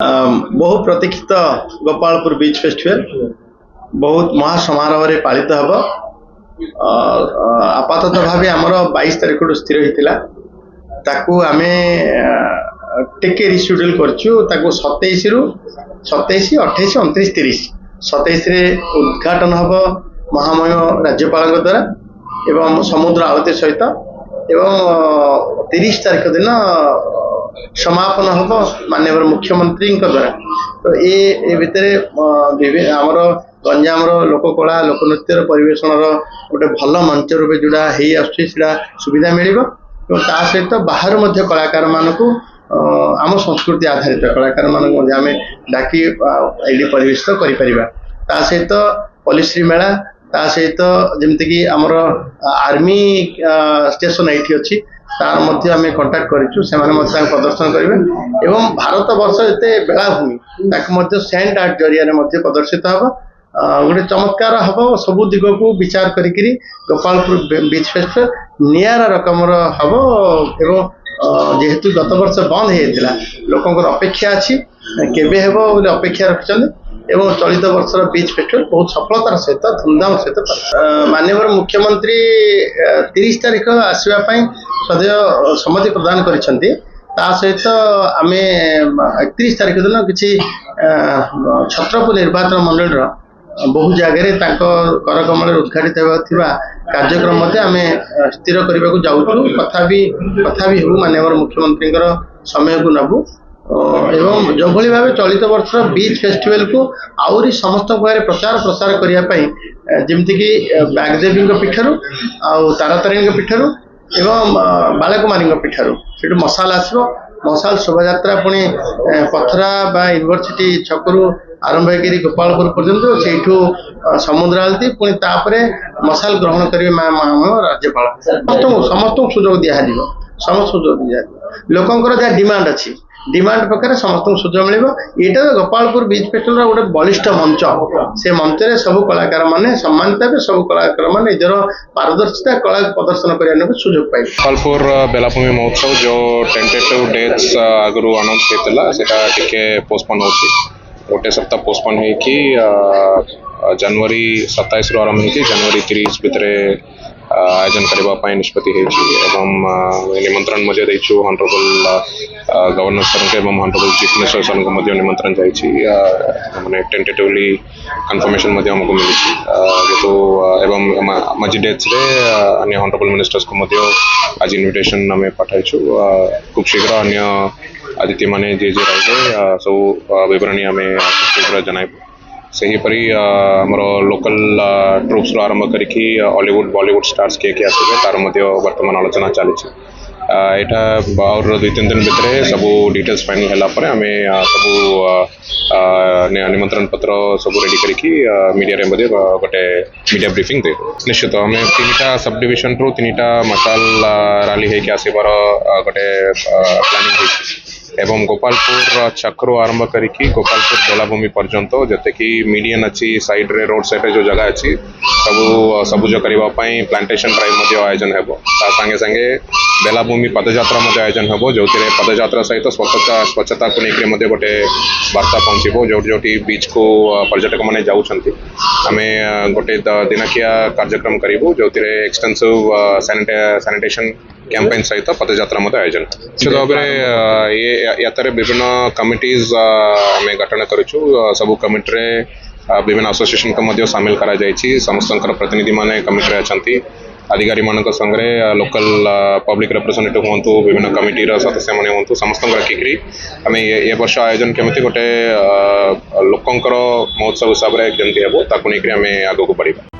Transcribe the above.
बहु प्रतीक्षित Gopalpur beach festival बहुत महासमारोह रे पालित हब। आपातत भाव आमर 22 तारिख स्थिर होता ताकू आमे टेके रिशेड्यूल करछु। ताकू 27 रु 27 28 29 30 27 रे उद्घाटन हब महामय राज्यपाल द्वारा एवं समुद्र आरती सहित एवं 30 तारिख दिन समापन हम माननीय मुख्यमंत्री द्वारा। तो ये भितर आमर गंजाम लोककला लोकनृत्य परिवेशन गोटे भल मंच रूप जोड़ा हो सुविधा मिल सहित बाहर कलाकार मानक आम संस्कृति आधारित कलाकार मानक आम डाकी ये परिवेशित कर सहित पॉलिश्री मेला ता सहित जमीक आमर आर्मी स्टेशन ये अच्छी तार मध्य आम कंटाक्ट करूँ से प्रदर्शन करेंगे एवं भारत वर्ष जिते बेलाभूमि सैंड आर्ट जरिया प्रदर्शित हम गोटे चमत्कार हम सबू दिग को विचार करी गोपालपुर बीच फेस्टिवल निरा रकम हम एवं जेहेतु गत वर्ष बंद होता लोकंर अपेक्षा अच्छी केबे हेबो बोले अपेक्षा रखिछन एवं चलित वर्षर बीच फेस्टिवल बहुत सफलतार सहित धूमधाम सहित माननीय मुख्यमंत्री 30 तारिख आसवाई सदैव सम्मति प्रदान करिसेंती। ता सहित आम 31 तारिख दिन किसी छत्रपुर निर्वाचन मंडल बहु जगह करकमल उद्घाटित होगा कार्यक्रम आम स्थिर करने को जाऊँ कथा भी हो माननीय मुख्यमंत्री समय को नबू एवं जो भाव चलित वर्ष बीच फेस्टिवल को आउरी समस्त भाव प्रचार प्रसार करने जमीक बागदेवी पीठर आउ तारातारिणी पीठर एवं बालकुमारी पीठर से मसाल आसो मसाल शोभा पुणी पथरा बा यूनिवर्सिटी छकरू आरंभ कर गोपालपुर पर्यंत से समुद्र आलती पुणी तापरे मसाल ग्रहण करेंगे राज्यपाल समस्त सुजोग दिज्व समस्त सुजोग दिज्व लोकंर जहाँ डिमांड अच्छी डिमांड प्रकार समस्त सुजोग मिल ये गोपालपुर बीच फेस्टिवल गोटे बलिष्ठ मंच से मंच में सब कलाकार मैंने सम्मानित हे सब कलाकार मैंने निजर पारदर्शिता कला प्रदर्शन करने को सुजोग पाए। गोपालपुर बेलाभूमि महोत्सव जो टेंटेटिव डेट्स आगु अनाउंस होता पोस्टपोन हो गोटे सप्ताह पोस्टपोन हो जनवरी 27 रु आरंभ हो जनवरी 30 भितर आयोजन करने निष्पत्ति निमंत्रण हॉनरेबल गवर्नर सर एवं हॉनरेबल चीफ मिनिस्टर सर को निमंत्रण जाने टेंटेटिवली कन्फर्मेशन हमको मिली जेहेतु एवं मजी डेट्स अन्य हॉनरेबल मिनिस्टर्स को आज इनविटेशन आम पठाइछु खूब शीघ्र अन्य अतिथि माने जे रही सब विवरणी आम शीघ्र जनइबू सेहीपरी आमर लोकल ट्रुप्स आरंभ करी हॉलीवुड बॉलीवुड स्टार्स किए आसवे तार वर्तमान आलोचना चली यहाँ और 2-3 दिन भितर सब डिटेल्स फाइनल है आम सब निमंत्रण पत्र सब रेडी करके मीडिया गोटे मीडिया ब्रीफिंग दे निश्चित आम 3टा सब डिविजन रु 3टा मसाल रैली होकर आसबार गोटे प्लानिंग एवं गोपालपुर छकरू आरंभ करी गोपालपुर बेलाभूमि पर्यंत जते कि मीडियन अच्छी साइड रे रोड साइड रे जो जगह अच्छी सब सबुज करने प्लांटेशन ड्राइव आयोजन हो संगे संगे बेलाभूमि पदयात्रा आयोजन हो जो पदयात्रा सहित स्वच्छता को लेकर गोटे वार्ता पहुँचब जो बीच को पर्यटक मैंने जाऊँच आम गोटे दिनकिया कार्यक्रम करूँ जो एक्सटेंसिव सैनिटेशन कैंपेन सहित पदयात्रा आयोजन निश्चित भाव में विभिन्न कमिटीज आम गठन करूँ सब कमिटी विभिन्न एसोसिएशन को सामिल करा समस्त प्रतिनिधि माने कमिटी अच्छा अधिकारी मान संगे लोकल पब्लिक रिप्रेजेंटेटिव हूँ विभिन्न कमिटीर सदस्य मैंने हूँ समस्त रखिकी आम ये वर्ष आयोजन केमी गोटे लोकंर महोत्सव हिसाब से जमी हे ताकू नहीं आम आगे बढ़ा।